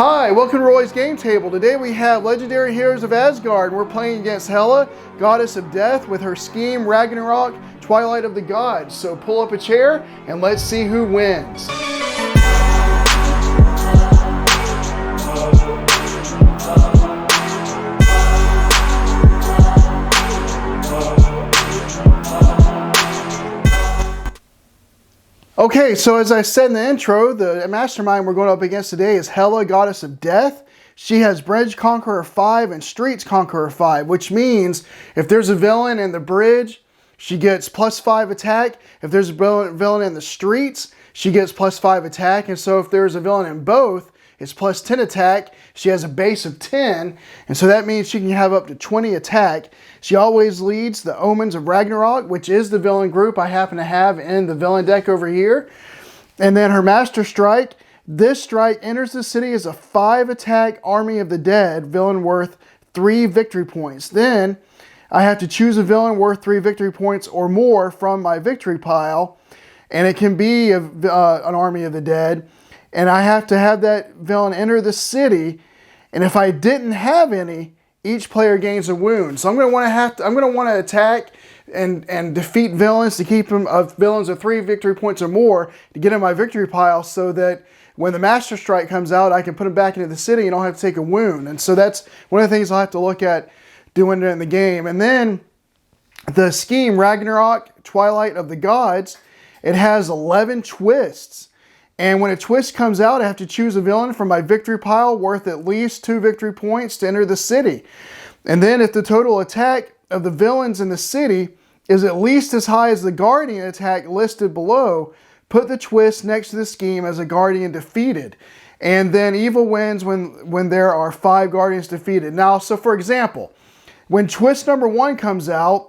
Hi, welcome to Roy's Game Table. Today we have Legendary Heroes of Asgard, and we're playing against Hela, goddess of death, with her scheme Ragnarok Twilight of the Gods. So pull up a chair and let's see who wins. Okay, so as I said in the intro, the mastermind we're going up against today is Hela, goddess of death. She has Bridge Conqueror 5 and Streets Conqueror 5, which means if there's a villain in the bridge, she gets +5 attack. If there's a villain in the streets, she gets +5 attack. And so if there's a villain in both, it's +10 attack. She has a base of 10, and so that means she can have up to 20 attack. She always leads the Omens of Ragnarok, which is the villain group I happen to have in the villain deck over here. And then her Master Strike. This strike enters the city as a 5 attack Army of the Dead, villain worth 3 victory points. Then I have to choose a villain worth 3 victory points or more from my victory pile, and it can be an Army of the Dead. And I have to have that villain enter the city, and if I didn't have any, each player gains a wound. So I'm going to want to attack and defeat villains to keep them of villains of 3 victory points or more to get in my victory pile, so that when the Master Strike comes out, I can put them back into the city and don't have to take a wound. And so that's one of the things I'll have to look at doing in the game. And then the scheme Ragnarok Twilight of the Gods, it has 11 twists. And when a twist comes out, I have to choose a villain from my victory pile worth at least 2 victory points to enter the city. And then if the total attack of the villains in the city is at least as high as the Guardian attack listed below, put the twist next to the scheme as a Guardian defeated. And then evil wins when there are 5 Guardians defeated. Now, so for example, when twist number 1 comes out,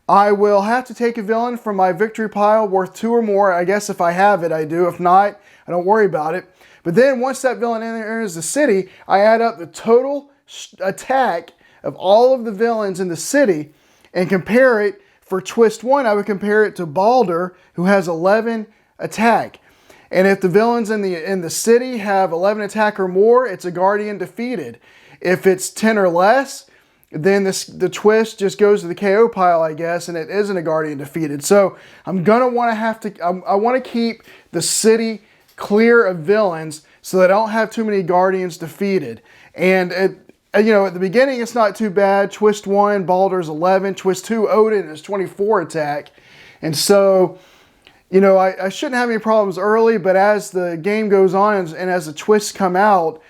I will have to take a villain from my victory pile worth 2 or more. I guess if I have it, I do. If not, I don't worry about it. But then once that villain enters the city, I add up the total attack of all of the villains in the city and compare it. For twist 1, I would compare it to Balder, who has 11 attack. And if the villains in the city have 11 attack or more, it's a Guardian defeated. If it's 10 or less, then the twist just goes to the KO pile, I guess, and it isn't a Guardian defeated. So I'm going to want to I want to keep the city clear of villains so that I don't have too many Guardians defeated. And at the beginning, it's not too bad. Twist 1, Baldur's 11. Twist 2, Odin is 24 attack. And so, I shouldn't have any problems early, but as the game goes on and as the twists come out,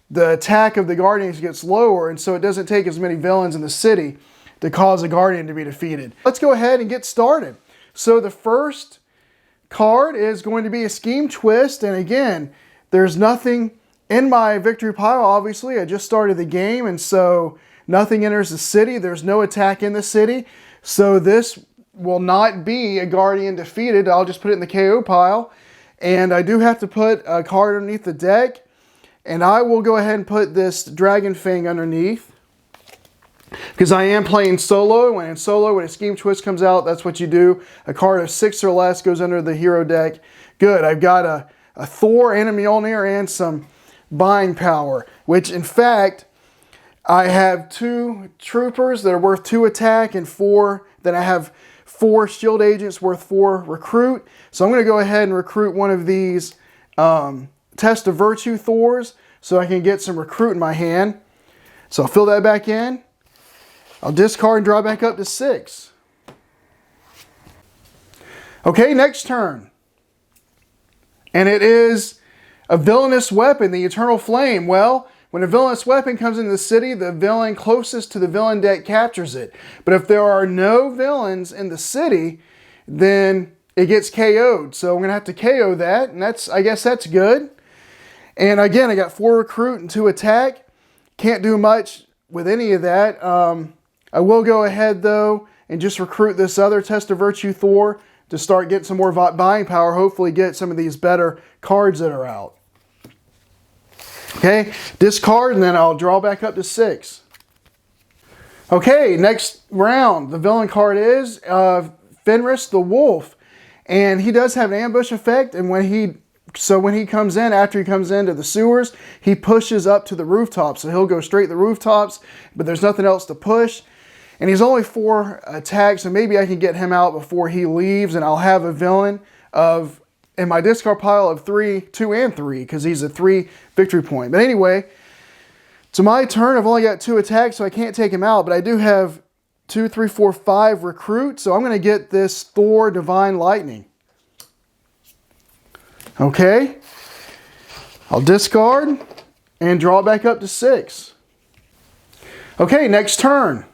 the attack of the Guardians gets lower, and so it doesn't take as many villains in the city to cause a Guardian to be defeated. Let's go ahead and get started. So the first card is going to be a scheme twist, and again, there's nothing in my victory pile, obviously. I just started the game, and so nothing enters the city. There's no attack in the city, so this will not be a Guardian defeated. I'll just put it in the KO pile, and I do have to put a card underneath the deck. And I will go ahead and put this Dragon Fang underneath, because I am playing solo, and in solo, when a scheme twist comes out, that's what you do. A card of 6 or less goes under the hero deck. Good, I've got a Thor and a Mjolnir and some buying power, which in fact, I have 2 troopers that are worth 2 attack and 4, then I have 4 shield agents worth 4 recruit. So I'm going to go ahead and recruit one of these Test of Virtue Thors so I can get some recruit in my hand. So I'll fill that back in. I'll discard and draw back up to 6. Okay, next turn. And it is a villainous weapon, the Eternal Flame. Well, when a villainous weapon comes into the city, the villain closest to the villain deck captures it. But if there are no villains in the city, then it gets KO'd. So I'm going to have to KO that, and I guess that's good. And again, I got 4 recruit and 2 attack. Can't do much with any of that. I will go ahead, though, and just recruit this other Test of Virtue Thor to start getting some more buying power. Hopefully get some of these better cards that are out. Okay, discard, and then I'll draw back up to 6. Okay, next round. The villain card is Fenris the Wolf. And he does have an ambush effect, and when he So when he comes in, after he comes into the sewers, he pushes up to the rooftops. So he'll go straight to the rooftops, but there's nothing else to push. And he's only 4 attacks, so maybe I can get him out before he leaves, and I'll have a villain in my discard pile of 3, 2, and 3, because he's a 3 victory point. But anyway, to my turn, I've only got 2 attacks, so I can't take him out, but I do have 2, 3, 4, 5 recruit, so I'm going to get this Thor Divine Lightning. Okay, I'll discard and draw back up to 6. Okay, next turn.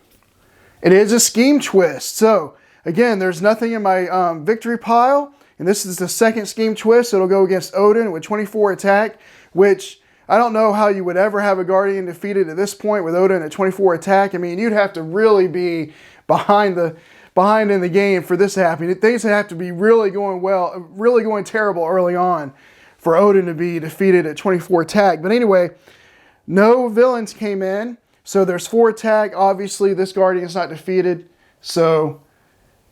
It is a scheme twist. So again, there's nothing in my victory pile, and this is the second scheme twist. So it'll go against Odin with 24 attack, which I don't know how you would ever have a Guardian defeated at this point with Odin at 24 attack. I mean, you'd have to really be behind in the game for this to happen. Things have to be really going terrible early on for Odin to be defeated at 24 attack. But anyway, no villains came in. So there's 4 attack. Obviously, this Guardian's not defeated. So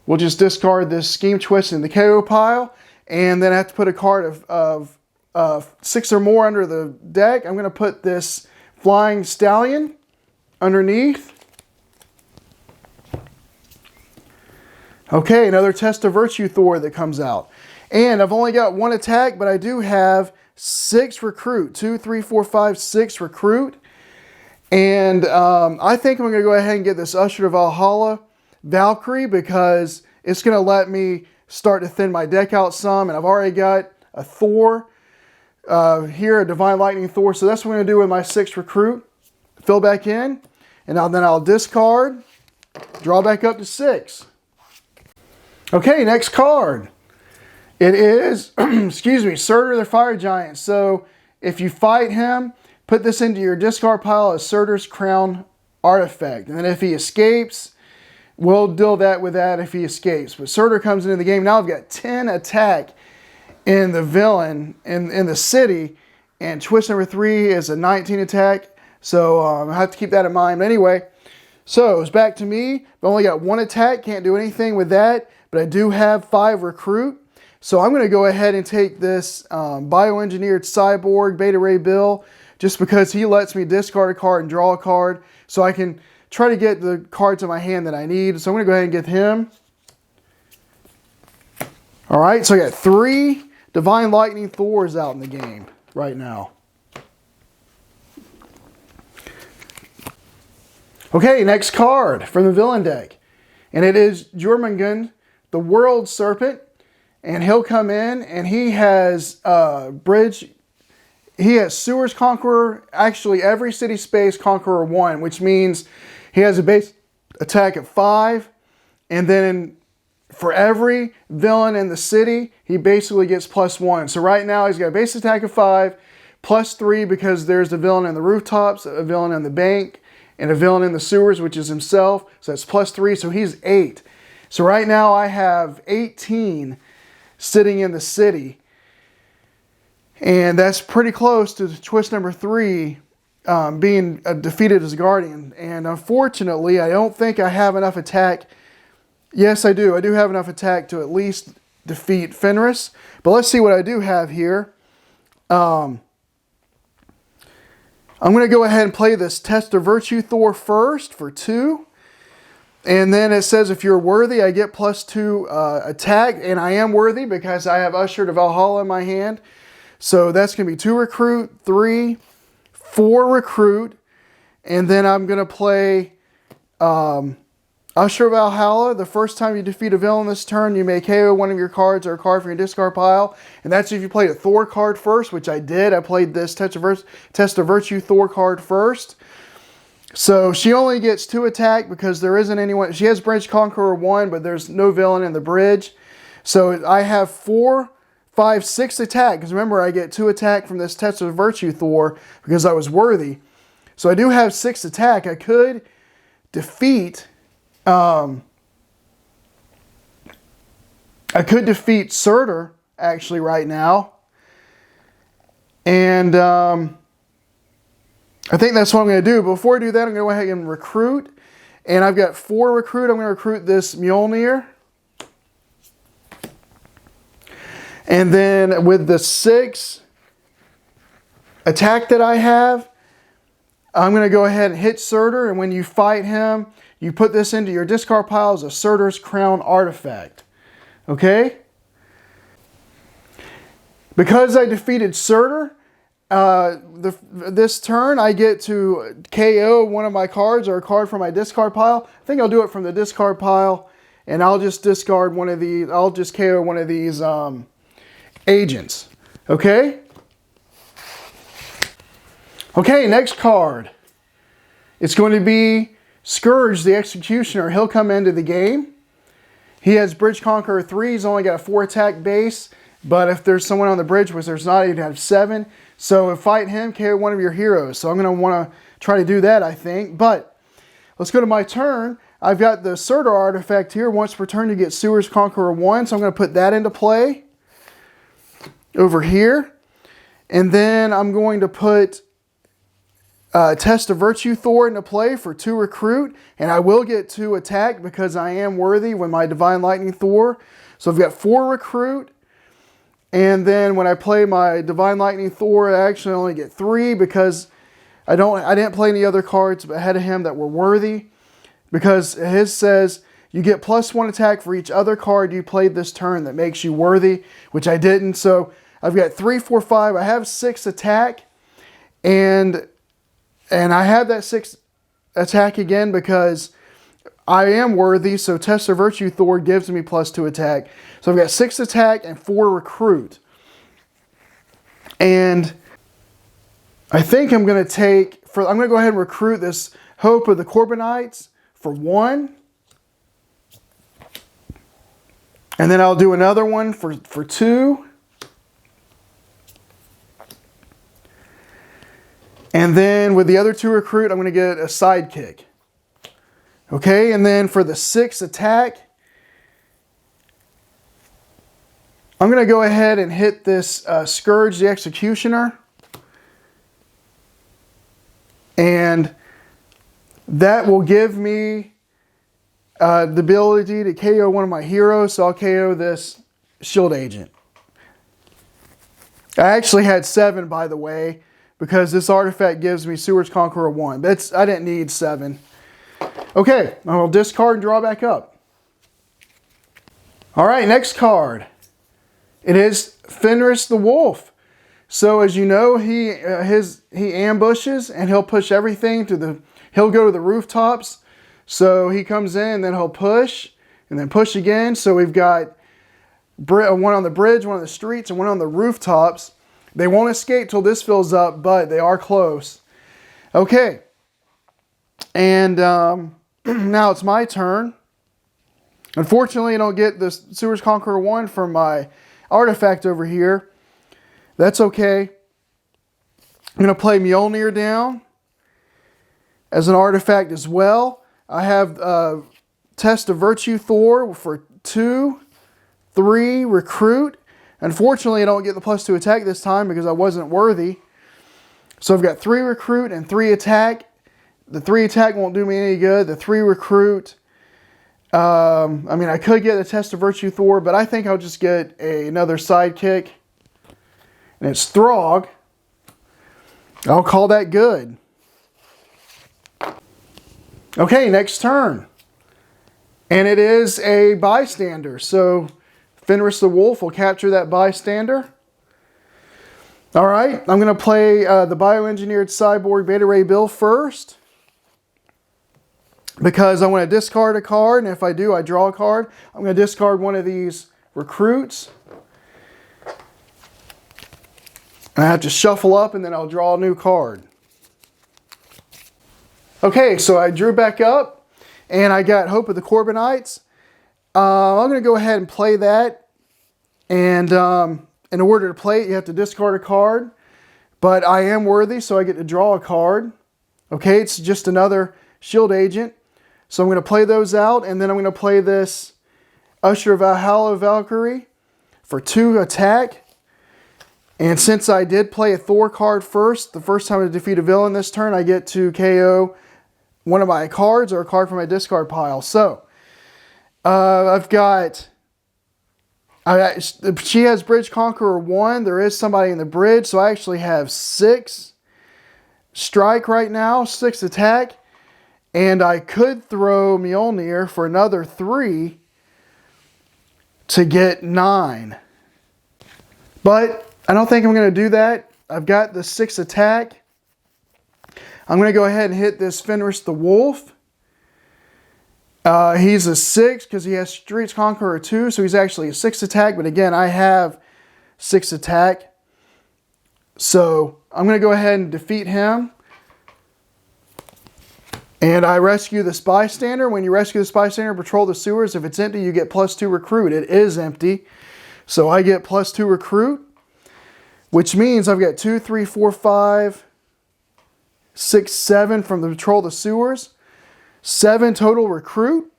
we'll just discard this scheme twist in the KO pile. And then I have to put a card of 6 or more under the deck. I'm going to put this Flying Stallion underneath. Okay, another Test of Virtue Thor that comes out. And I've only got 1 attack, but I do have 6 recruit. 2, 3, 4, 5, 6 recruit. And I think I'm going to go ahead and get this Usher to Valhalla Valkyrie, because it's going to let me start to thin my deck out some. And I've already got a Thor here, a Divine Lightning Thor. So that's what I'm going to do with my 6 recruit. Fill back in. And then I'll discard, draw back up to 6. Okay, next card. It is, excuse me, Surtur the Fire Giant. So if you fight him, put this into your discard pile as Surtur's Crown artifact. And then if he escapes, we'll deal with that if he escapes. But Surtur comes into the game. Now I've got 10 attack in the villain, in the city. And twist number 3 is a 19 attack. So I have to keep that in mind. But anyway, so it's back to me. I've only got 1 attack. Can't do anything with that. But I do have 5 recruit. So I'm going to go ahead and take this bioengineered cyborg Beta Ray Bill, just because he lets me discard a card and draw a card, so I can try to get the cards in my hand that I need. So I'm going to go ahead and get him. All right, so I got 3 Divine Lightning Thors out in the game right now. Okay, next card from the villain deck. And it is Jormungand, the World Serpent. And he'll come in, and he has He has Sewers Conqueror, actually every city space Conqueror 1, which means he has a base attack of 5, and then for every villain in the city, he basically gets +1. So right now he's got a base attack of 5, +3 because there's a villain in the rooftops, a villain in the bank, and a villain in the sewers, which is himself. So that's +3, so he's 8. So right now I have 18 sitting in the city. And that's pretty close to twist number 3 being defeated as a Guardian. And unfortunately, I don't think I have enough attack. Yes, I do. I do have enough attack to at least defeat Fenris. But let's see what I do have here. I'm going to go ahead and play this Test of Virtue Thor first for 2. And then it says if you're worthy, I get +2 attack. And I am worthy because I have Usher to Valhalla in my hand. So that's going to be 2 recruit, 3, 4 recruit. And then I'm going to play Usher Valhalla. The first time you defeat a villain this turn, you may KO one of your cards or a card from your discard pile. And that's if you played a Thor card first, which I did. I played this Test of Virtue Thor card first. So she only gets 2 attack because there isn't anyone. She has Bridge Conqueror 1, but there's no villain in the bridge. So I have 4, 5, 6 attack. Because remember, I get 2 attack from this Test of Virtue Thor because I was worthy. So I do have 6 attack. I could defeat... I could defeat Surtur, actually, right now. And I think that's what I'm going to do. But before I do that, I'm going to go ahead and recruit. And I've got 4 recruit. I'm going to recruit this Mjolnir. And then with the 6 attack that I have, I'm going to go ahead and hit Surtur, and when you fight him, you put this into your discard pile as a Surtur's Crown artifact. Okay? Because I defeated Surtur, this turn I get to KO one of my cards or a card from my discard pile. I think I'll do it from the discard pile, and I'll just discard one of these. I'll just KO one of these agents. Okay? Okay, next card. It's going to be Scourge the Executioner. He'll come into the game. He has Bridge Conqueror 3. He's only got a 4 attack base. But if there's someone on the bridge, which there's not, he'd have 7. So fight him, KO one of your heroes. So I'm going to want to try to do that, I think. But let's go to my turn. I've got the Surtur artifact here. Once per turn, you get Sewer's Conqueror 1. So I'm going to put that into play over here. And then I'm going to put Test of Virtue Thor into play for 2 recruit. And I will get 2 attack because I am worthy with my Divine Lightning Thor. So I've got 4 recruit. And then when I play my Divine Lightning Thor, I actually only get 3 because I didn't play any other cards ahead of him that were worthy. Because his says you get +1 attack for each other card you played this turn that makes you worthy, which I didn't. So I've got 3, 4, 5. I have 6 attack, and I have that 6 attack again because I am worthy. So Test of Virtue Thor gives me +2 attack. So I've got 6 attack and 4 recruit. And I think I'm going to I'm going to go ahead and recruit this Hope of the Corbinites for 1. And then I'll do another one for 2. And then with the other 2 recruit, I'm going to get a sidekick. Okay, and then for the 6 attack, I'm going to go ahead and hit this Scourge the Executioner. And that will give me the ability to KO one of my heroes. So I'll KO this Shield Agent. I actually had 7, by the way, because this artifact gives me Sewer's Conqueror 1. But I didn't need 7. Okay, I'll discard and draw back up. All right, next card. It is Fenris the Wolf. So as you know, he ambushes and he'll push everything he'll go to the rooftops. So he comes in, then he'll push and then push again. So we've got one on the bridge, one on the streets, and one on the rooftops. They won't escape till this fills up, but they are close. Okay. And now it's my turn. Unfortunately, I don't get the Sewer's Conqueror 1 from my artifact over here. That's okay. I'm going to play Mjolnir down as an artifact as well. I have Test of Virtue Thor for 2, 3 recruit. Unfortunately, I don't get the +2 attack this time because I wasn't worthy. So I've got 3 recruit and 3 attack. The 3 attack won't do me any good. The 3 recruit, I mean, I could get a Test of Virtue Thor, but I think I'll just get another sidekick. And it's Throg. I'll call that good. Okay, next turn. And it is a bystander. So Fenris the Wolf will capture that bystander. All right, I'm going to play the Bioengineered Cyborg Beta Ray Bill first, because I want to discard a card, and if I do, I draw a card. I'm going to discard one of these recruits. And I have to shuffle up, and then I'll draw a new card. Okay, so I drew back up, and I got Hope of the Corbinites. I'm going to go ahead and play that. And in order to play it, you have to discard a card. But I am worthy, so I get to draw a card. Okay, it's just another shield agent. So I'm going to play those out, and then I'm going to play this Usher of Valhalla Valkyrie for 2 attack. And since I did play a Thor card first, the first time I defeat a villain this turn, I get to KO one of my cards or a card from my discard pile. So I She has Bridge Conqueror 1. There is somebody in the bridge, so I actually have 6 strike right now, 6 attack. And I could throw Mjolnir for another 3 to get 9. But I don't think I'm going to do that. I've got the 6 attack. I'm going to go ahead and hit this Fenris the Wolf. He's a 6 because he has Streets Conqueror 2, so he's actually a 6 attack. But again, I have 6 attack. So I'm going to go ahead and defeat him. And I rescue this bystander. When you rescue this bystander, patrol the sewers. If it's empty, you get +2 recruit. It is empty. So I get +2 recruit, which means I've got 2, 3, 4, 5, 6, 7 from the patrol the sewers. 7 total recruit.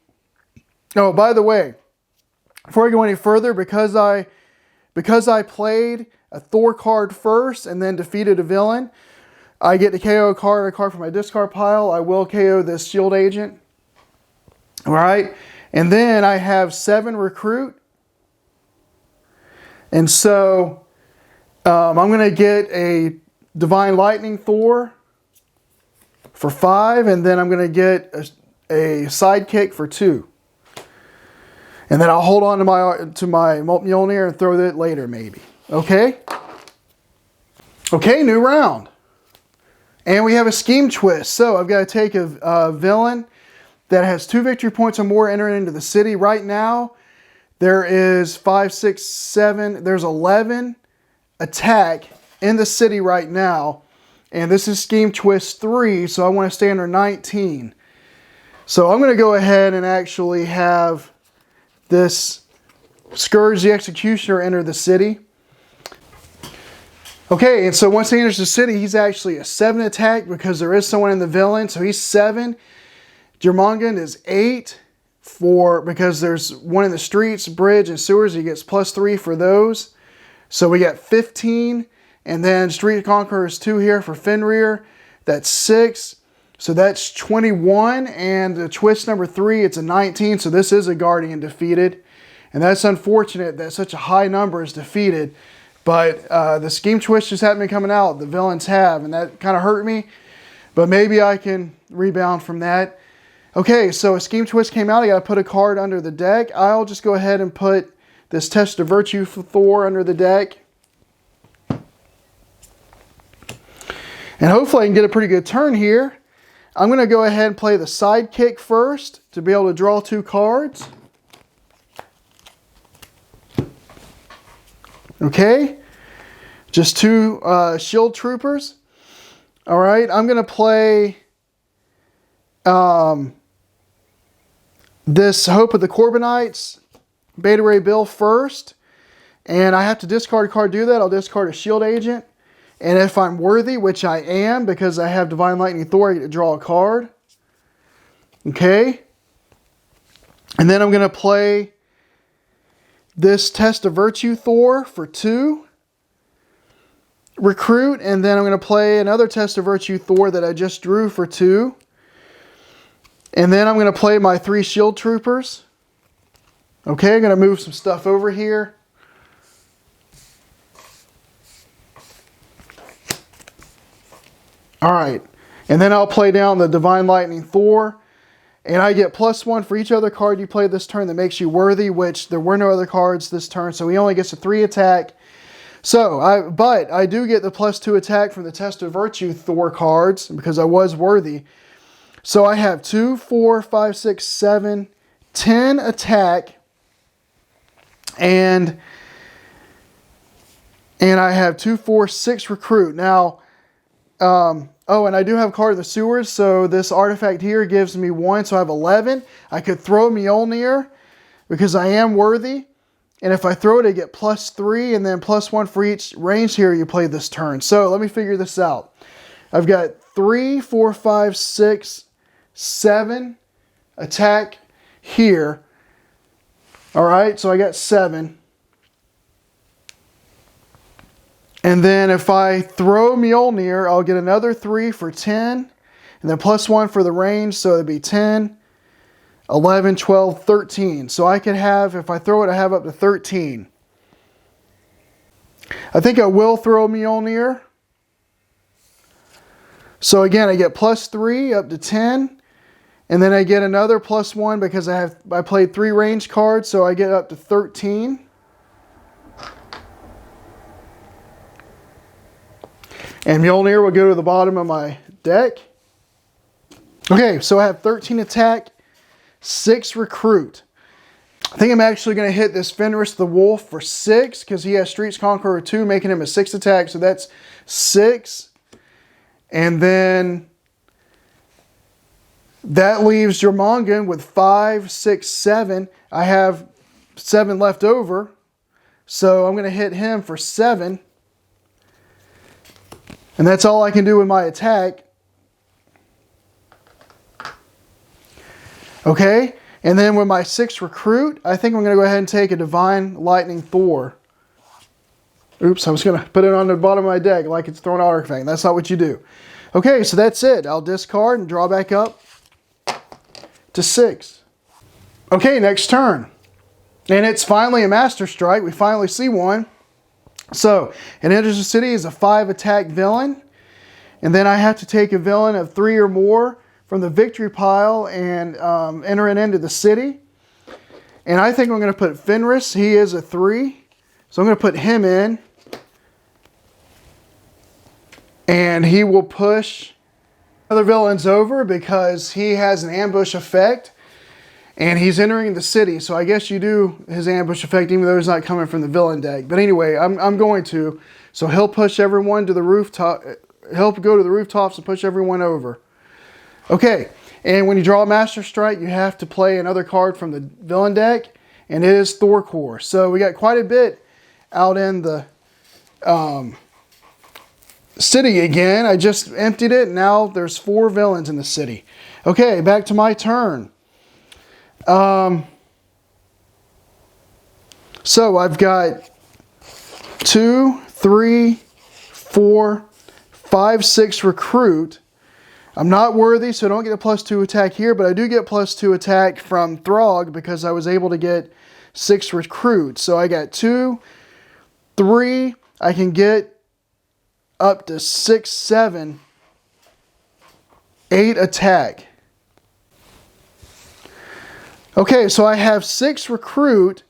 Oh, by the way, before I go any further, because I played a Thor card first and then defeated a villain, I get to KO a card from my discard pile. I will KO this shield agent. All right. And then I have 7 recruit. And so I'm going to get a Divine Lightning Thor for 5, and then I'm going to get a sidekick for 2. And then I'll hold on to my Mjolnir and throw that later maybe. Okay? Okay, new round. And we have a scheme twist. So I've got to take a villain that has 2 victory points or more entering into the city. Right now, there is 5, 6, 7, there's 11 attack in the city right now. And this is Scheme Twist 3, so I want to stay under 19. So I'm going to go ahead and actually have this Scourge the Executioner enter the city. Okay, and so once he enters the city, he's actually a 7 attack because there is someone in the villain. So he's 7. Jormungand is 8 because there's one in the streets, bridge, and sewers. He gets +3 for those. So we got 15. And then Street Conqueror is 2 here for Fenrir. That's 6. So that's 21. And the twist number 3, it's a 19. So this is a Guardian defeated. And that's unfortunate that such a high number is defeated. But the scheme twist just haven't been coming out. The villains have. And that kind of hurt me. But maybe I can rebound from that. Okay, so a scheme twist came out. I got to put a card under the deck. I'll just go ahead and put this Test of Virtue for Thor under the deck. And hopefully I can get a pretty good turn here. I'm going to go ahead and play the sidekick first to be able to draw 2 cards. Okay. Just 2 shield troopers. All right. I'm going to play this Hope of the Corbinites Beta Ray Bill first. And I have to discard a card to do that. I'll discard a shield agent. And if I'm worthy, which I am because I have Divine Lightning Thor, I get to draw a card. Okay. And then I'm going to play this Test of Virtue Thor for 2. Recruit. And then I'm going to play another Test of Virtue Thor that I just drew for 2. And then I'm going to play my 3 shield troopers. Okay, I'm going to move some stuff over here. All right, and then I'll play down the Divine Lightning Thor, and I get +1 for each other card you play this turn that makes you worthy, which there were no other cards this turn, so he only gets a 3 attack. So, but I do get the +2 attack from the Test of Virtue Thor cards because I was worthy. So I have 2, 4, 5, 6, 7, 10 attack, and I have 2, 4, 6 recruit. Now, oh, and I do have a card of the sewers, so this artifact here gives me 1, so I have 11. I could throw Mjolnir because I am worthy, and if I throw it, I get +3, and then +1 for each range here you play this turn. So let me figure this out. I've got 3, 4, 5, 6, 7 attack here. All right, so I got 7. And then if I throw Mjolnir, I'll get another 3 for 10. And then +1 for the range, so it'd be 10, 11, 12, 13. So I could have, if I throw it, I have up to 13. I think I will throw Mjolnir. So again, I get +3 up to 10. And then I get another +1 because I played 3 range cards, so I get up to 13. And Mjolnir will go to the bottom of my deck. Okay, so I have 13 attack, 6 recruit. I think I'm actually going to hit this Fenris the Wolf for 6 because he has Streets Conqueror 2, making him a 6 attack. So that's 6. And then that leaves Jormungand with 5, 6, 7. I have 7 left over. So I'm going to hit him for 7. And that's all I can do with my attack. Okay. And then with my 6 recruit, I think I'm going to go ahead and take a Divine Lightning Thor. Oops, I was going to put it on the bottom of my deck like it's throwing artifact. That's not what you do. Okay, so that's it. I'll discard and draw back up to 6. Okay, next turn. And it's finally a Master Strike. We finally see one. So, it enters the city as a 5 attack villain. And then I have to take a villain of 3 or more from the victory pile and enter it into the city. And I think I'm going to put Fenris. He is a 3. So I'm going to put him in. And he will push other villains over because he has an ambush effect. And he's entering the city. So I guess you do his ambush effect even though he's not coming from the villain deck. But anyway, I'm going to. So he'll push everyone to the rooftop. He'll go to the rooftops and push everyone over. Okay, and when you draw a Master Strike, you have to play another card from the villain deck, and it is Thor Core. So we got quite a bit out in the city again. I just emptied it, and now there's 4 villains in the city. Okay, back to my turn. So I've got 2, 3, 4, 5, 6 recruit. I'm not worthy, so I don't get a +2 attack here, but I do get +2 attack from Throg because I was able to get 6 recruits. So I got 2, 3, I can get up to 6, 7, 8 attack. Okay, so I have 6 recruit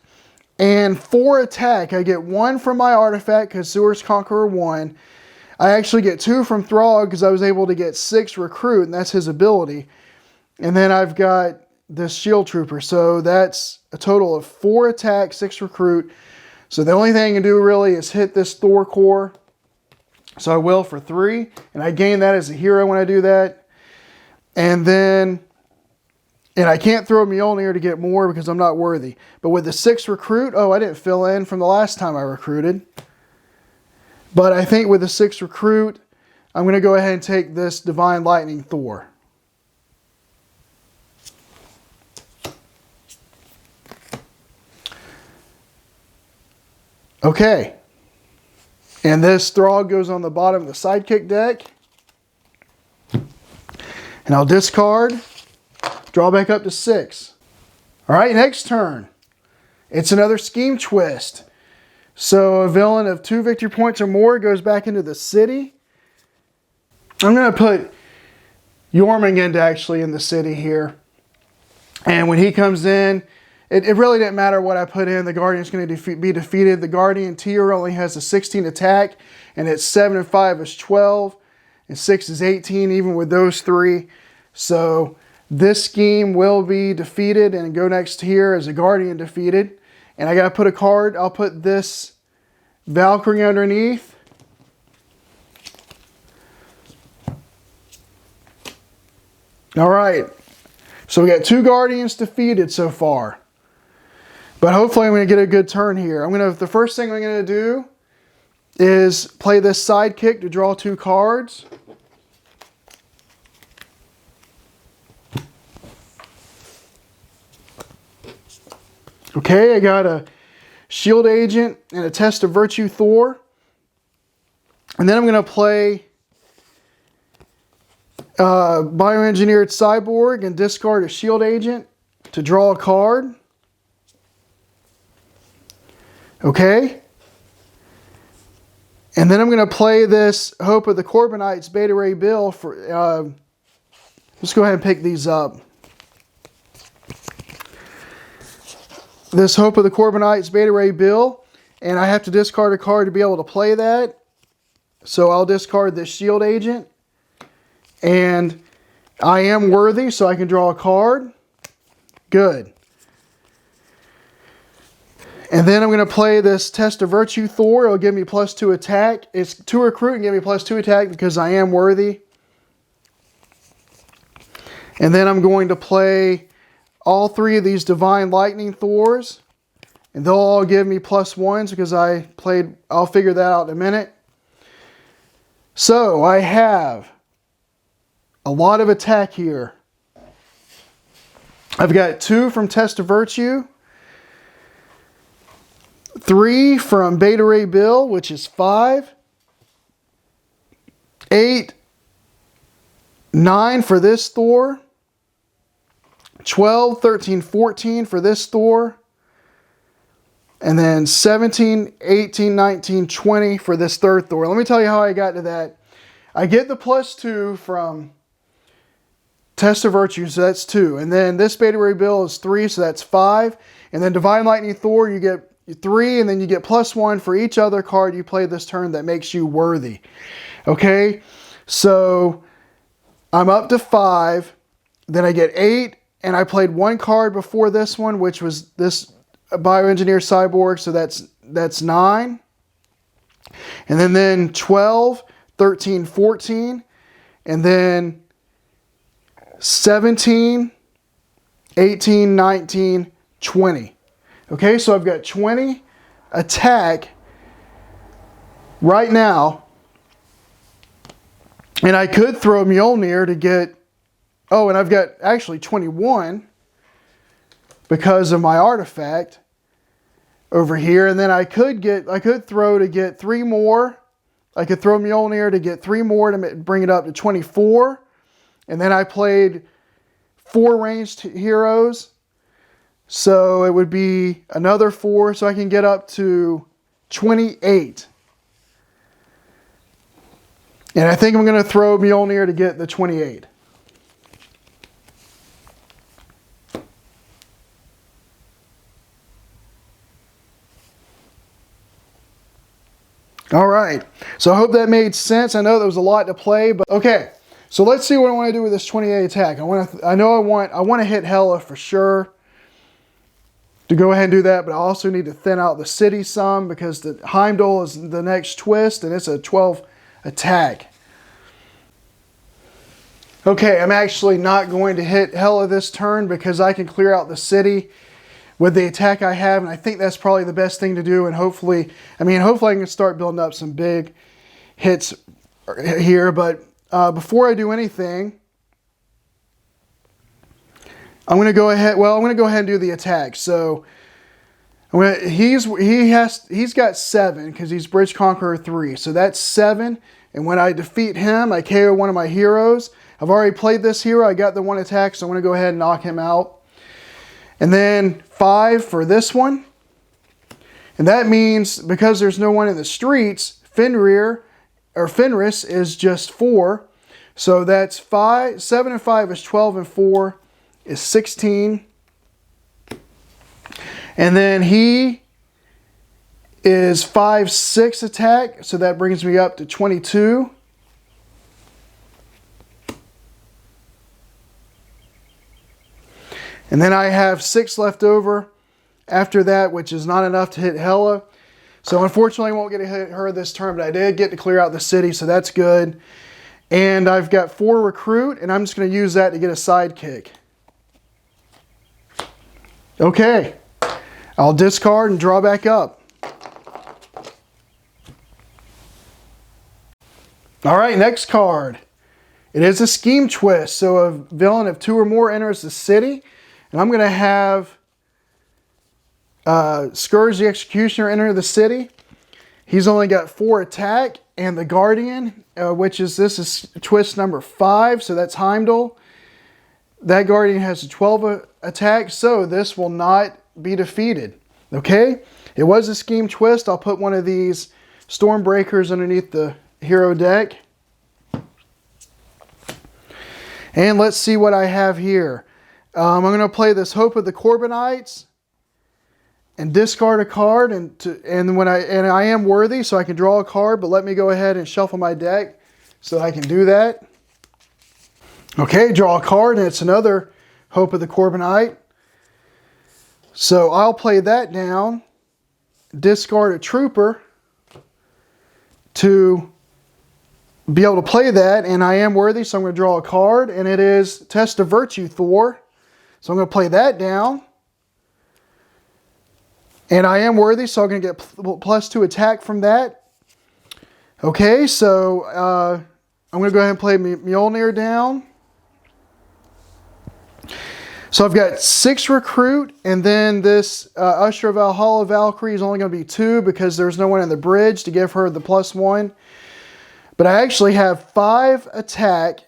and 4 attack. I get 1 from my artifact because Sewer's Conqueror 1. I actually get 2 from Throg because I was able to get 6 recruit, and that's his ability. And then I've got this Shield Trooper. So that's a total of 4 attack, 6 recruit. So the only thing I can do really is hit this Thor Core. So I will for 3. And I gain that as a hero when I do that. And then, and I can't throw Mjolnir to get more because I'm not worthy. But with the 6 recruit, oh, I didn't fill in from the last time I recruited. But I think with the 6 recruit, I'm going to go ahead and take this Divine Lightning Thor. Okay. And this Throg goes on the bottom of the Sidekick deck. And I'll discard, draw back up to 6. All right, next turn. It's another Scheme Twist. So a villain of 2 victory points or more goes back into the city. I'm going to put Jormungand actually in the city here. And when he comes in, it really didn't matter what I put in. The Guardian's going to be defeated. The Guardian tier only has a 16 attack. And it's 7 and 5 is 12. And 6 is 18 even with those 3. So this scheme will be defeated and go next here as a Guardian defeated. And I got to put a card. I'll put this Valkyrie underneath. All right. So we got 2 Guardians defeated so far. But hopefully I'm going to get a good turn here. The first thing I'm going to do is play this Sidekick to draw 2 cards. Okay, I got a Shield Agent and a Test of Virtue Thor. And then I'm going to play Bioengineered Cyborg and discard a Shield Agent to draw a card. Okay. And then I'm going to play this Hope of the Corbinites Beta Ray Bill for... let's go ahead and pick these up. This Hope of the Corbinites Beta Ray Bill. And I have to discard a card to be able to play that. So I'll discard this Shield Agent. And I am worthy, so I can draw a card. Good. And then I'm going to play this Test of Virtue Thor. It'll give me +2 attack. It's 2 recruit and give me +2 attack because I am worthy. And then I'm going to play all 3 of these Divine Lightning Thors. And they'll all give me +1s because I'll figure that out in a minute. So I have a lot of attack here. I've got 2 from Test of Virtue. 3 from Beta Ray Bill, which is 5. 8, 9 for this Thor. 12, 13, 14 for this Thor. And then 17, 18, 19, 20 for this third Thor. Let me tell you how I got to that. I get the +2 from Test of Virtue, so that's 2. And then this Beta Ray Bill is 3, so that's 5. And then Divine Lightning Thor, you get 3, and then you get +1 for each other card you play this turn that makes you worthy. Okay? So I'm up to 5. Then I get 8, and I played 1 card before this one, which was this Bioengineer Cyborg, so that's 9. And then 12, 13, 14, and then 17, 18, 19, 20. Okay, so I've got 20 attack right now. And I could throw Mjolnir to get... Oh, and I've got actually 21 because of my artifact over here. And then I could throw to get 3 more. I could throw Mjolnir to get 3 more to bring it up to 24. And then I played 4 ranged heroes. So it would be another 4, so I can get up to 28. And I think I'm going to throw Mjolnir to get the 28. All right, so I hope that made sense. I know there was a lot to play, but okay. So let's see what I want to do with this 28 attack. I want to hit Hela for sure. To go ahead and do that, but I also need to thin out the city some because the Heimdall is the next twist and it's a 12 attack. Okay, I'm actually not going to hit Hela this turn because I can clear out the city with the attack I have, and I think that's probably the best thing to do, and hopefully I can start building up some big hits here, but before I do anything, I'm going to go ahead and do the attack. So he's got 7 because he's Bridge Conqueror 3. So that's 7. And when I defeat him, I KO one of my heroes. I've already played this hero. I got the 1 attack, so I'm going to go ahead and knock him out. And then 5 for this one. And that means because there's no one in the streets, Fenris is just 4. So that's 5. 7 and 5 is 12 and 4. Is 16. And then he is 5, 6 attack. So that brings me up to 22. And then I have 6 left over after that, which is not enough to hit Hela. So unfortunately I won't get to hit her this turn, but I did get to clear out the city, so that's good. And I've got 4 recruit, and I'm just going to use that to get a sidekick. Okay, I'll discard and draw back up. All right, next card. It is a scheme twist. So a villain of 2 or more enters the city. And I'm going to have Scourge the Executioner enter the city. He's only got 4 attack. And the Guardian, this is twist number 5. So that's Heimdall. That Guardian has a 12 attack, so this will not be defeated. Okay? It was a scheme twist. I'll put one of these Stormbreakers underneath the hero deck. And let's see what I have here. I'm going to play this Hope of the Corbinites and discard a card, and I am worthy, so I can draw a card, but let me go ahead and shuffle my deck so I can do that. Okay, draw a card, and it's another Hope of the Corbinite. So I'll play that down, discard a trooper to be able to play that, and I am worthy, so I'm going to draw a card, and it is Test of Virtue Thor. So I'm going to play that down, and I am worthy, so I'm going to get +2 attack from that. Okay, so I'm going to go ahead and play Mjolnir down. So I've got 6 recruit, and then this Usher of Valhalla Valkyrie is only going to be 2 because there's no one in the bridge to give her the +1. But I actually have 5 attack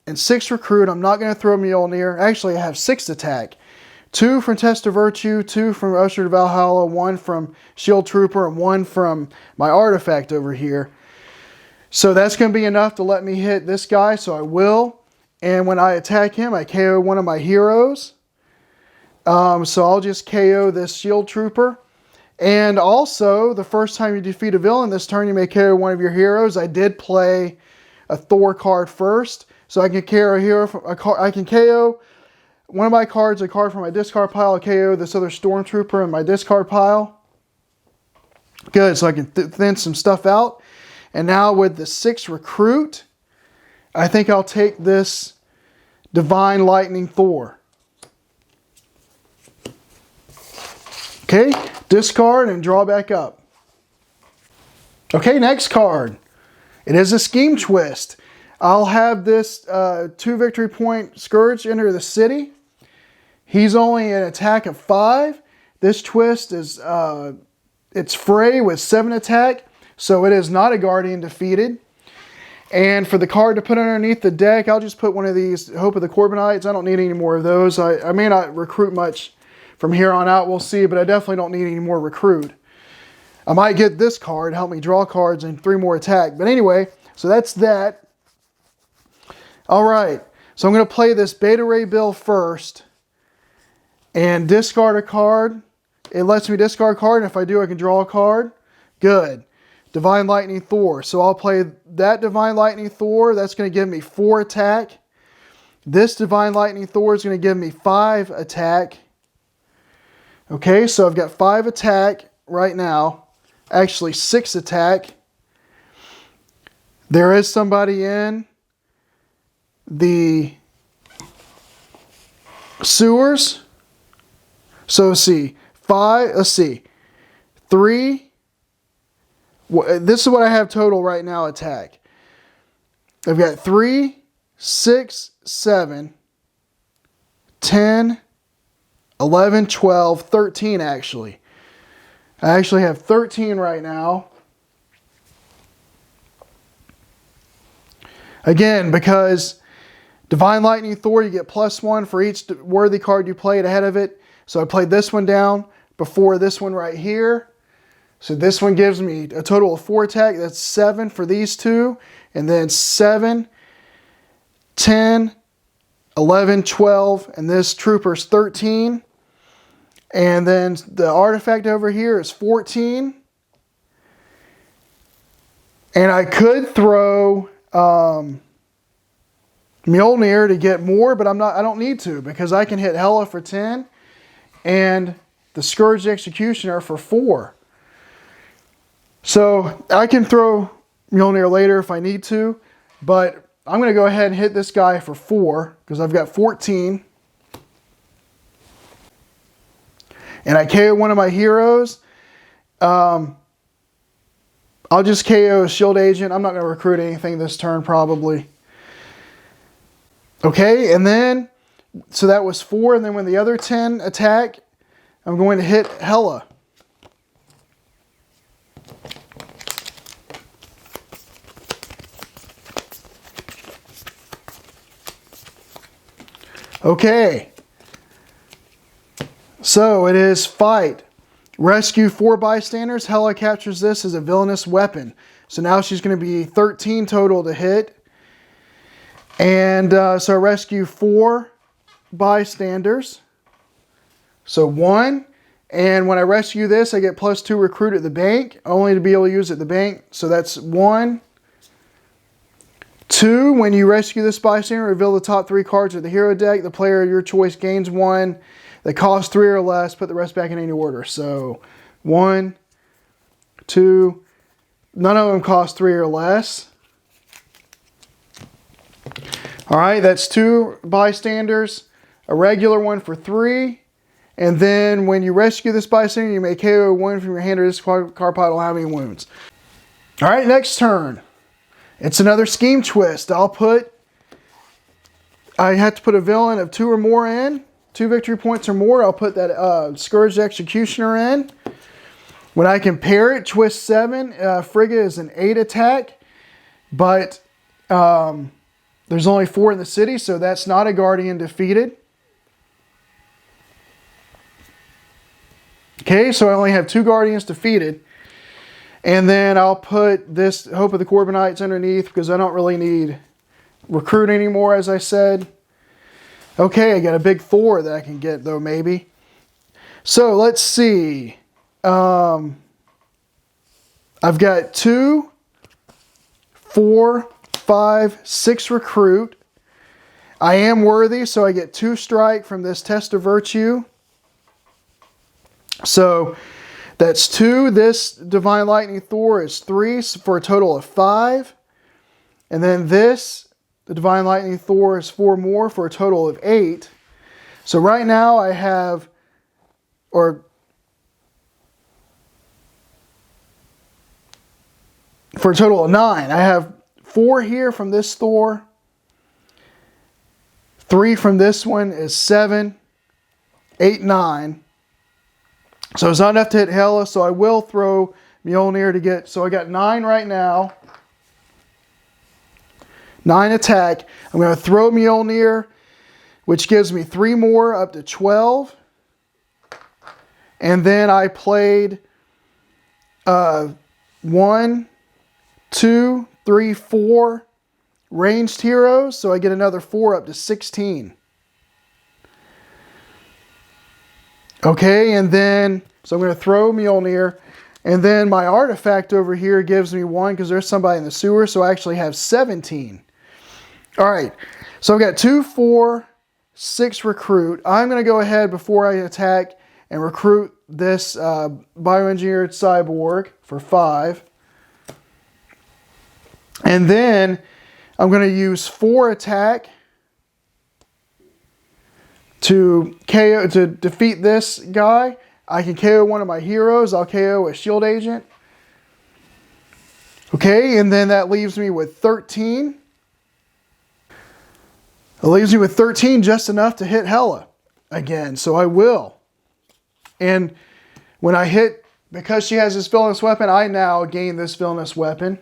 and 6 recruit. I'm not going to throw Mjolnir. Actually, I have 6 attack. 2 from Test of Virtue, 2 from Usher of Valhalla, 1 from Shield Trooper, and 1 from my artifact over here. So that's going to be enough to let me hit this guy, so I will. And when I attack him, I KO one of my heroes. So I'll just KO this Shield Trooper. And also, the first time you defeat a villain this turn, you may KO one of your heroes. I did play a Thor card first, so I can KO a hero from I can KO one of my cards, a card from my discard pile. I'll KO this other Stormtrooper in my discard pile. Good, so I can thin some stuff out. And now with the 6 recruit, I think I'll take this Divine Lightning Thor. Okay, discard and draw back up. Okay, next card. It is a Scheme Twist. I'll have this 2 victory point Scourge enter the city. He's only an attack of 5. This twist is it's Frey with 7 attack, so it is not a Guardian defeated. And for the card to put underneath the deck, I'll just put one of these Hope of the Corbinites. I don't need any more of those. I may not recruit much from here on out, we'll see, but I definitely don't need any more recruit. I might get this card, help me draw cards, and 3 more attack. But anyway, so that's that. All right, so I'm going to play this Beta Ray Bill first and discard a card. It lets me discard a card, and if I do, I can draw a card. Good. Divine Lightning Thor. So I'll play that Divine Lightning Thor. That's going to give me 4 attack. This Divine Lightning Thor is going to give me 5 attack. Okay, so I've got 5 attack right now. Actually, 6 attack. There is somebody in the sewers. So let's see. 5, let's see. 3. This is what I have total right now attack. I've got 3, 6, 7, 10, 11, 12, 13 actually. I actually have 13 right now. Again, because Divine Lightning Thor, you get +1 for each worthy card you played ahead of it. So I played this one down before this one right here. So this one gives me a total of 4 attack. That's 7 for these 2. And then 7, 10, 11, 12. And this trooper's 13. And then the artifact over here is 14. And I could throw Mjolnir to get more, but I don't need to because I can hit Hela for 10 and the Scourge Executioner for 4. So I can throw Mjolnir later if I need to, but I'm going to go ahead and hit this guy for 4 because I've got 14. And I KO one of my heroes. I'll just KO a shield agent. I'm not going to recruit anything this turn probably. Okay, and then, so that was 4. And then when the other 10 attack, I'm going to hit Hela. Okay. So it is fight, Rescue 4 bystanders. Hela captures this as a villainous weapon. So now she's going to be 13 total to hit. And so I rescue 4 bystanders. So 1. And when I rescue this, I get +2 recruit at the bank, only to be able to use at the bank. So that's 1. 2, when you rescue this bystander, reveal the top 3 cards of the hero deck. The player of your choice gains 1 that costs 3 or less. Put the rest back in any order. So 1, 2, none of them cost 3 or less. All right, that's 2 bystanders, a regular one for 3. And then when you rescue this bystander, you may KO 1 from your hand or this card pile don't have any wounds. All right, next turn. It's another scheme twist. I have to put a villain of 2 or more in, 2 victory points or more. I'll put that Scourged Executioner in. When I compare it, twist 7, Frigga is an 8 attack, but there's only 4 in the city, so that's not a Guardian defeated. Okay, so I only have 2 Guardians defeated. And then I'll put this Hope of the Corbinites underneath because I don't really need recruit anymore, as I said. Okay, I got a big Thor that I can get, though, maybe. So, let's see. I've got 2, 4, 5, 6 recruit. I am worthy, so I get 2 strike from this Test of Virtue. So that's 2. This Divine Lightning Thor is 3 for a total of 5. And then this, the Divine Lightning Thor, is 4 more for a total of 8. So right now I have, or for a total of 9. I have 4 here from this Thor. 3 from this one is 7. 8, 9. So it's not enough to hit Hela, so I will throw Mjolnir to get... So I got 9 right now. 9 attack. I'm going to throw Mjolnir, which gives me 3 more up to 12. And then I played 1, 2, 3, 4 ranged heroes. So I get another 4 up to 16. Okay, and then, so I'm going to throw Mjolnir, and then my artifact over here gives me 1 because there's somebody in the sewer, so I actually have 17. All right, so I've got 2, 4, 6 recruit. I'm going to go ahead before I attack and recruit this bioengineered cyborg for 5. And then I'm going to use 4 attack to defeat this guy. I can KO one of my heroes. I'll KO a shield agent. Okay, and then that leaves me with 13. It leaves me with 13, just enough to hit Hela again. So I will. And when I hit, because she has this villainous weapon, I now gain this villainous weapon.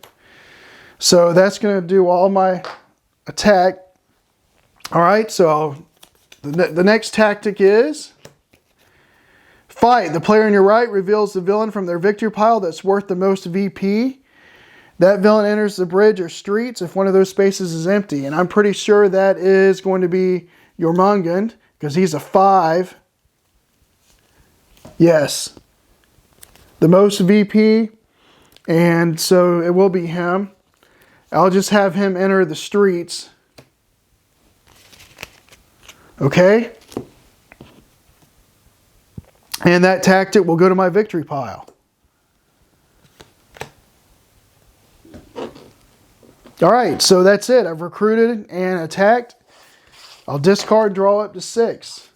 So that's going to do all my attack. All right, so the next tactic is fight. The player on your right reveals the villain from their victory pile that's worth the most VP. That villain enters the bridge or streets if one of those spaces is empty. And I'm pretty sure that is going to be Jormungand because he's a 5. Yes. The most VP. And so it will be him. I'll just have him enter the streets. Okay? And that tactic will go to my victory pile. Alright, so that's it. I've recruited and attacked. I'll discard, draw up to 6.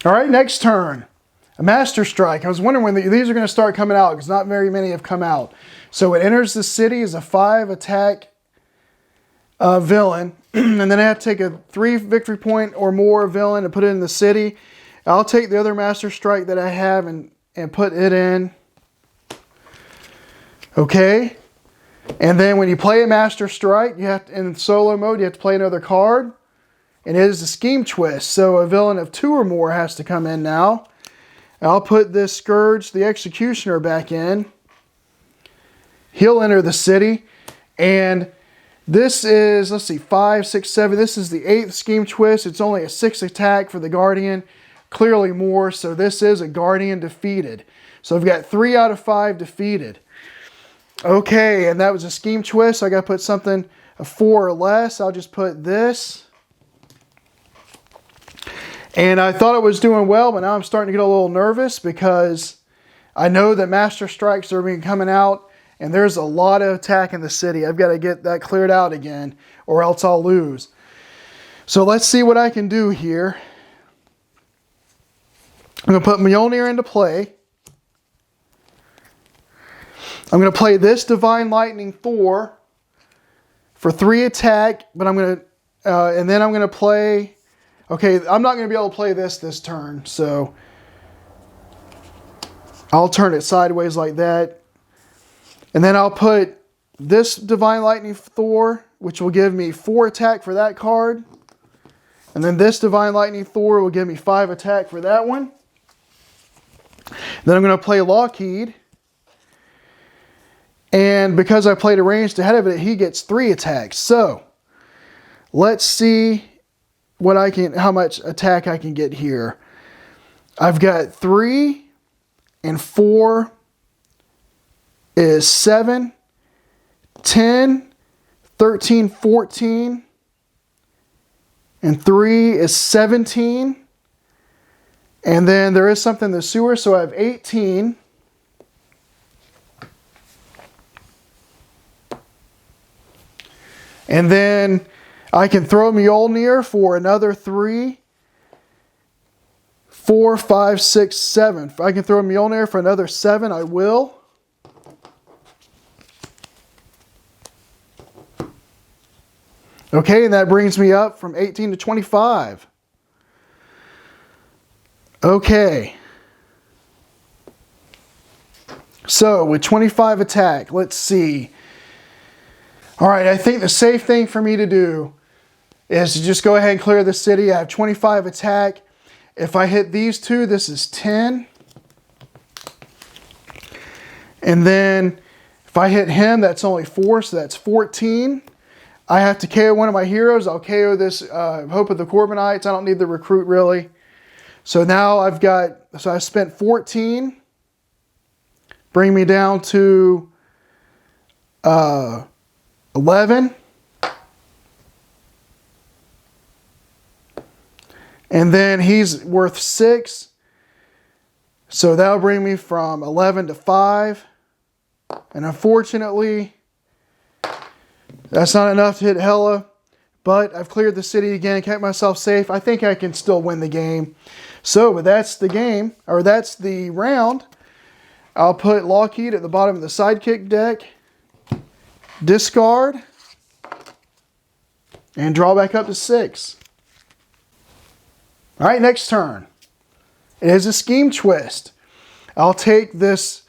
Alright, next turn. A Master Strike. I was wondering when these are going to start coming out because not very many have come out. So it enters the city as a 5 attack villain. And then I have to take a 3 victory point or more villain and put it in the city. I'll take the other Master Strike that I have and put it in. Okay. And then when you play a Master Strike, you have to, in solo mode, you have to play another card. And it is a scheme twist. So a villain of 2 or more has to come in now. I'll put this Scourge, the Executioner, back in. He'll enter the city. And this is, let's see, 5, 6, 7. This is the 8th Scheme Twist. It's only a 6 attack for the Guardian. Clearly more, so this is a Guardian defeated. So I've got 3 out of 5 defeated. Okay, and that was a Scheme Twist. So I got to put something a 4 or less. I'll just put this. And I thought it was doing well, but now I'm starting to get a little nervous because I know that Master Strikes are coming out, and there's a lot of attack in the city. I've got to get that cleared out again, or else I'll lose. So let's see what I can do here. I'm going to put Mjolnir into play. I'm going to play this Divine Lightning Thor for 3 attack, but I'm going to, and then I'm going to play, okay, I'm not going to be able to play this turn, so I'll turn it sideways like that. And then I'll put this Divine Lightning Thor, which will give me 4 attack for that card. And then this Divine Lightning Thor will give me 5 attack for that one. Then I'm going to play Lockheed. And because I played a ranged ahead of it, he gets 3 attacks. So let's see what I can, how much attack I can get here. I've got 3 and 4 is 7, 10, 13, 14, and 3 is 17. And then there is something in the sewer, so I have 18. And then I can throw Mjolnir for another 3, 4, 5, 6, 7. If I can throw Mjolnir for another 7, I will. Okay, and that brings me up from 18 to 25. Okay. So, with 25 attack, let's see. Alright, I think the safe thing for me to do is to just go ahead and clear the city. I have 25 attack. If I hit these 2, this is 10. And then, if I hit him, that's only 4, so that's 14. I have to KO one of my heroes. I'll KO this Hope of the Corbinites. I don't need the recruit, really. So now I've got, so I spent 14. Bring me down to 11. And then he's worth 6. So that'll bring me from 11 to 5. And unfortunately, that's not enough to hit Hela. But I've cleared the city again, kept myself safe. I think I can still win the game. So, but that's the game, or that's the round. I'll put Lockheed at the bottom of the sidekick deck. Discard. And draw back up to 6. Alright, next turn. It is a Scheme Twist. I'll take this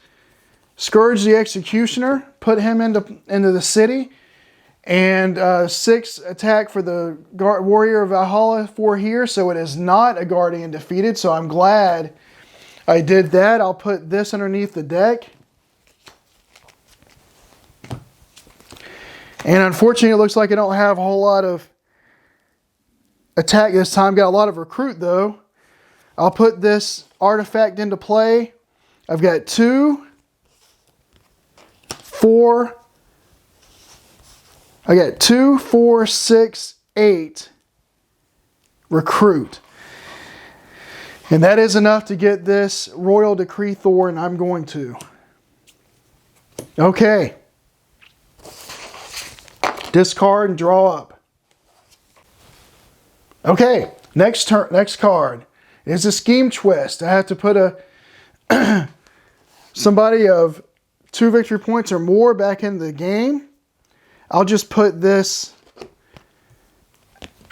Scourge the Executioner, put him into the city. And 6 attack for the Warrior of Valhalla 4 here. So it is not a Guardian defeated. So I'm glad I did that. I'll put this underneath the deck. And unfortunately, it looks like I don't have a whole lot of attack this time. Got a lot of recruit though. I'll put this artifact into play. I've got 2, 4, I got 2, 4, 6, 8 recruit. And that is enough to get this Royal Decree Thor, and I'm going to. Okay. Discard and draw up. Okay, next card is a Scheme Twist. I have to put a somebody of 2 victory points or more back in the game. I'll just put this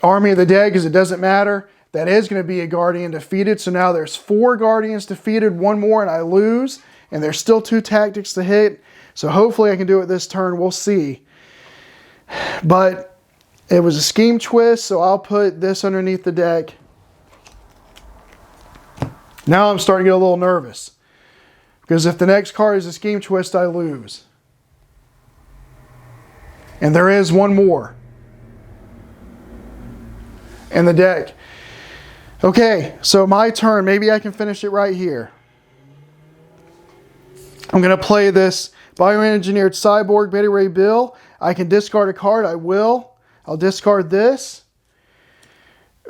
Army of the Dead because it doesn't matter. That is going to be a Guardian defeated. So now there's 4 Guardians defeated, 1 more and I lose. And there's still 2 tactics to hit. So hopefully I can do it this turn. We'll see. But it was a Scheme Twist, so I'll put this underneath the deck. Now I'm starting to get a little nervous. Because if the next card is a Scheme Twist, I lose. And there is one more in the deck. Okay, so my turn. Maybe I can finish it right here. I'm going to play this Bioengineered Cyborg Beta Ray Bill. I can discard a card. I will. I'll discard this.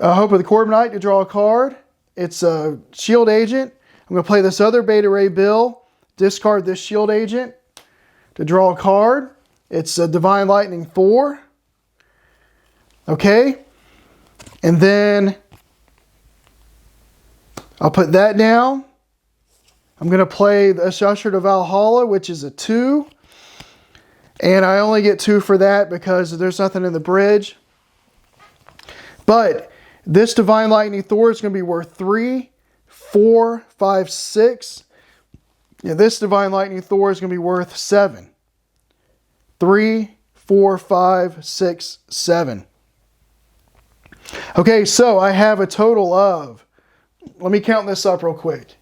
Hope of the Corbinite to draw a card. It's a Shield Agent. I'm going to play this other Beta Ray Bill. Discard this Shield Agent to draw a card. It's a Divine Lightning Thor. Okay. And then I'll put that down. I'm going to play the Usher to Valhalla, which is a 2. And I only get 2 for that because there's nothing in the bridge. But this Divine Lightning Thor is going to be worth 3, 4, 5, 6. Yeah, this Divine Lightning Thor is going to be worth 7. 3, 4, 5, 6, 7. Okay, so I have a total of, let me count this up real quick.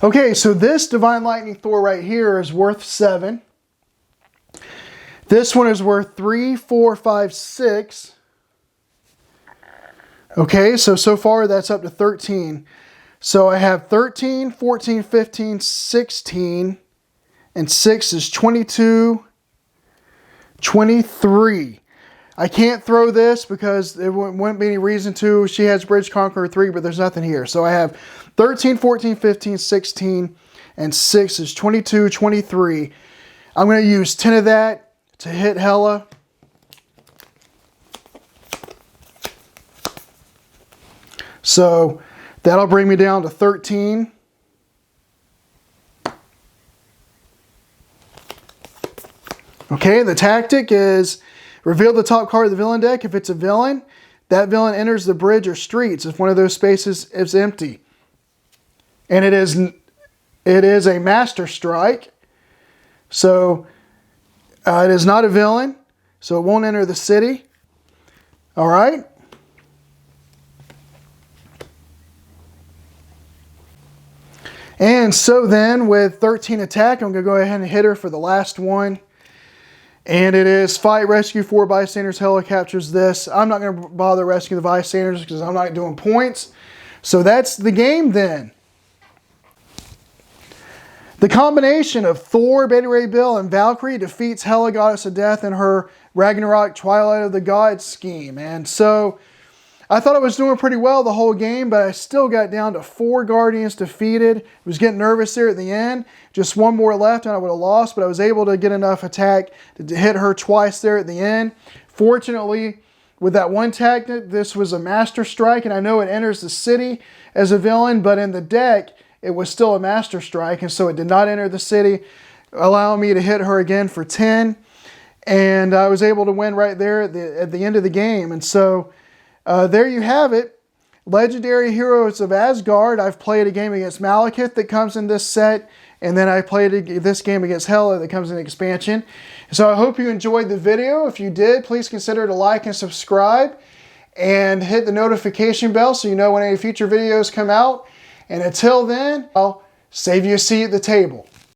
Okay, so this Divine Lightning Thor right here is worth 7. This one is worth 3, 4, 5, 6. Okay, so far that's up to 13. So I have 13, 14, 15, 16, and 6 is 22, 23. I can't throw this because there wouldn't be any reason to. She has Bridge Conqueror 3, but there's nothing here. So I have 13, 14, 15, 16, and 6 is 22, 23. I'm going to use 10 of that to hit Hela. So that'll bring me down to 13. Okay, the tactic is reveal the top card of the villain deck. If it's a villain, that villain enters the bridge or streets if one of those spaces is empty. And it is a Master Strike. So it is not a villain, so it won't enter the city. All right. And so then with 13 attack, I'm going to go ahead and hit her for the last one. And it is fight, rescue 4 bystanders. Hela captures this. I'm not going to bother rescuing the bystanders because I'm not doing points. So that's the game then. The combination of Thor, Beta Ray Bill, and Valkyrie defeats Hela, Goddess of Death, in her Ragnarok Twilight of the Gods scheme. And so I thought I was doing pretty well the whole game, but I still got down to 4 Guardians defeated. I was getting nervous there at the end. Just one more left and I would have lost, but I was able to get enough attack to hit her twice there at the end. Fortunately, with that one tactic, this was a Master Strike, and I know it enters the city as a villain, but in the deck, it was still a Master Strike, and so it did not enter the city, allowing me to hit her again for 10. And I was able to win right there at the end of the game. And so there you have it. Legendary Heroes of Asgard. I've played a game against Malekith that comes in this set, and then I played this game against Hela that comes in expansion. So I hope you enjoyed the video. If you did, please consider to like and subscribe, and hit the notification bell so you know when any future videos come out. And until then, I'll save you a seat at the table.